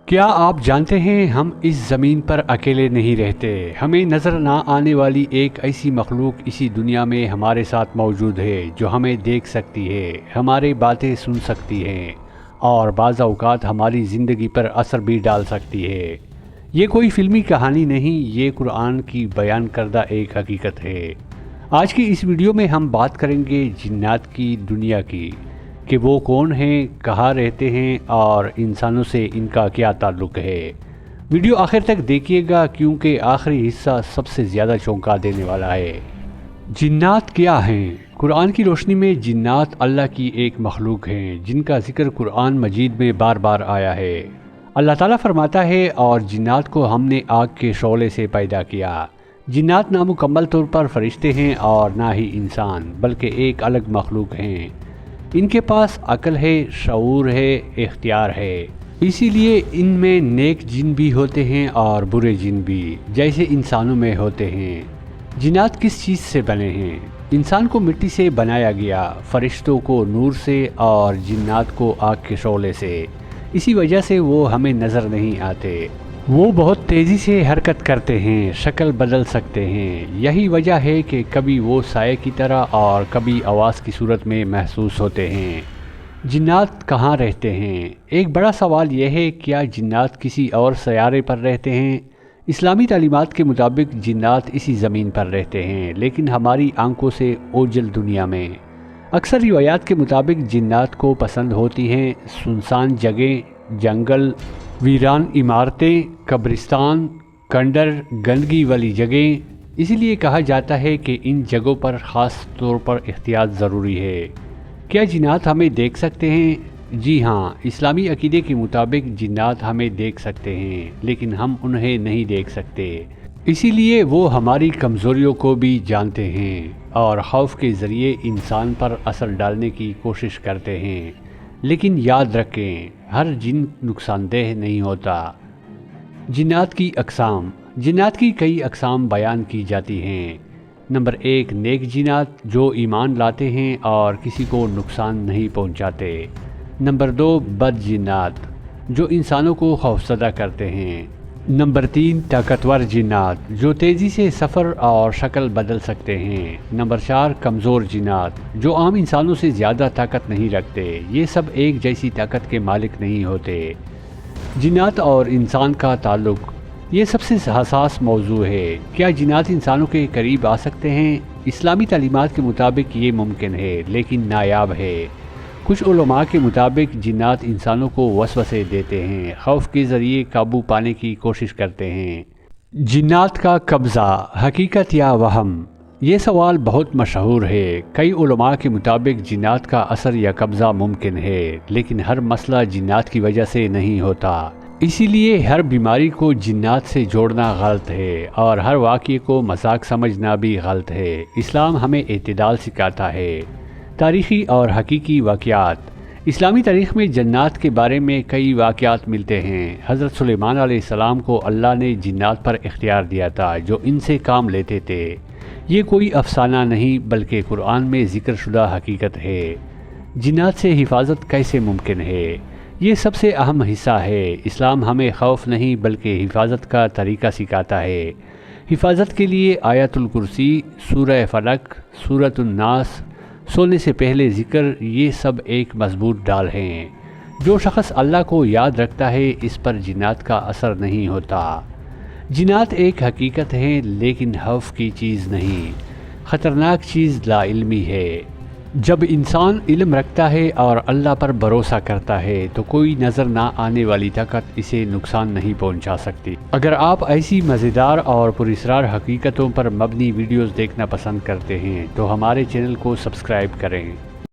کیا آپ جانتے ہیں ہم اس زمین پر اکیلے نہیں رہتے؟ ہمیں نظر نہ آنے والی ایک ایسی مخلوق اسی دنیا میں ہمارے ساتھ موجود ہے جو ہمیں دیکھ سکتی ہے، ہماری باتیں سن سکتی ہے اور بعض اوقات ہماری زندگی پر اثر بھی ڈال سکتی ہے۔ یہ کوئی فلمی کہانی نہیں، یہ قرآن کی بیان کردہ ایک حقیقت ہے۔ آج کی اس ویڈیو میں ہم بات کریں گے جنات کی دنیا کی، کہ وہ کون ہیں، کہاں رہتے ہیں اور انسانوں سے ان کا کیا تعلق ہے۔ ویڈیو آخر تک دیکھیے گا کیونکہ آخری حصہ سب سے زیادہ چونکا دینے والا ہے۔ جنات کیا ہیں؟ قرآن کی روشنی میں جنات اللہ کی ایک مخلوق ہیں جن کا ذکر قرآن مجید میں بار بار آیا ہے۔ اللہ تعالیٰ فرماتا ہے، اور جنات کو ہم نے آگ کے شعلے سے پیدا کیا۔ جنات نامکمل طور پر فرشتے ہیں اور نہ ہی انسان، بلکہ ایک الگ مخلوق ہیں۔ ان کے پاس عقل ہے، شعور ہے، اختیار ہے، اسی لیے ان میں نیک جن بھی ہوتے ہیں اور برے جن بھی، جیسے انسانوں میں ہوتے ہیں۔ جنات کس چیز سے بنے ہیں؟ انسان کو مٹی سے بنایا گیا، فرشتوں کو نور سے اور جنات کو آگ کے شعلے سے۔ اسی وجہ سے وہ ہمیں نظر نہیں آتے۔ وہ بہت تیزی سے حرکت کرتے ہیں، شکل بدل سکتے ہیں۔ یہی وجہ ہے کہ کبھی وہ سائے کی طرح اور کبھی آواز کی صورت میں محسوس ہوتے ہیں۔ جنات کہاں رہتے ہیں؟ ایک بڑا سوال یہ ہے، کیا جنات کسی اور سیارے پر رہتے ہیں؟ اسلامی تعلیمات کے مطابق جنات اسی زمین پر رہتے ہیں، لیکن ہماری آنکھوں سے اوجھل دنیا میں۔ اکثر روایات کے مطابق جنات کو پسند ہوتی ہیں سنسان جگہیں، جنگل، ویران عمارتیں، قبرستان، کنڈر، گندگی والی جگہیں۔ اسی لیے کہا جاتا ہے کہ ان جگہوں پر خاص طور پر احتیاط ضروری ہے۔ کیا جنات ہمیں دیکھ سکتے ہیں؟ جی ہاں، اسلامی عقیدے کے مطابق جنات ہمیں دیکھ سکتے ہیں، لیکن ہم انہیں نہیں دیکھ سکتے۔ اسی لیے وہ ہماری کمزوریوں کو بھی جانتے ہیں اور خوف کے ذریعے انسان پر اثر ڈالنے کی کوشش کرتے ہیں۔ لیکن یاد رکھیں، ہر جن نقصان دہ نہیں ہوتا۔ جنات کی اقسام۔ جنات کی کئی اقسام بیان کی جاتی ہیں۔ نمبر 1، نیک جنات جو ایمان لاتے ہیں اور کسی کو نقصان نہیں پہنچاتے۔ نمبر 2، بد جنات جو انسانوں کو خوفزدہ کرتے ہیں۔ نمبر 3، طاقتور جنات جو تیزی سے سفر اور شکل بدل سکتے ہیں۔ نمبر 4، کمزور جنات جو عام انسانوں سے زیادہ طاقت نہیں رکھتے۔ یہ سب ایک جیسی طاقت کے مالک نہیں ہوتے۔ جنات اور انسان کا تعلق، یہ سب سے حساس موضوع ہے۔ کیا جنات انسانوں کے قریب آ سکتے ہیں؟ اسلامی تعلیمات کے مطابق یہ ممکن ہے، لیکن نایاب ہے۔ کچھ علماء کے مطابق جنات انسانوں کو وسوسے دیتے ہیں، خوف کے ذریعے قابو پانے کی کوشش کرتے ہیں۔ جنات کا قبضہ، حقیقت یا وہم؟ یہ سوال بہت مشہور ہے۔ کئی علماء کے مطابق جنات کا اثر یا قبضہ ممکن ہے، لیکن ہر مسئلہ جنات کی وجہ سے نہیں ہوتا۔ اسی لیے ہر بیماری کو جنات سے جوڑنا غلط ہے اور ہر واقعے کو مذاق سمجھنا بھی غلط ہے۔ اسلام ہمیں اعتدال سکھاتا ہے۔ تاریخی اور حقیقی واقعات۔ اسلامی تاریخ میں جنات کے بارے میں کئی واقعات ملتے ہیں۔ حضرت سلیمان علیہ السلام کو اللہ نے جنات پر اختیار دیا تھا جو ان سے کام لیتے تھے۔ یہ کوئی افسانہ نہیں بلکہ قرآن میں ذکر شدہ حقیقت ہے۔ جنات سے حفاظت کیسے ممکن ہے؟ یہ سب سے اہم حصہ ہے۔ اسلام ہمیں خوف نہیں بلکہ حفاظت کا طریقہ سکھاتا ہے۔ حفاظت کے لیے آیت الکرسی، سورہ فلق، سورۃ الناس، سونے سے پہلے ذکر، یہ سب ایک مضبوط ڈال ہیں۔ جو شخص اللہ کو یاد رکھتا ہے اس پر جنات کا اثر نہیں ہوتا۔ جنات ایک حقیقت ہے لیکن خوف کی چیز نہیں۔ خطرناک چیز لا علمی ہے۔ جب انسان علم رکھتا ہے اور اللہ پر بھروسہ کرتا ہے تو کوئی نظر نہ آنے والی طاقت اسے نقصان نہیں پہنچا سکتی۔ اگر آپ ایسی مزیدار اور پراسرار حقیقتوں پر مبنی ویڈیوز دیکھنا پسند کرتے ہیں تو ہمارے چینل کو سبسکرائب کریں۔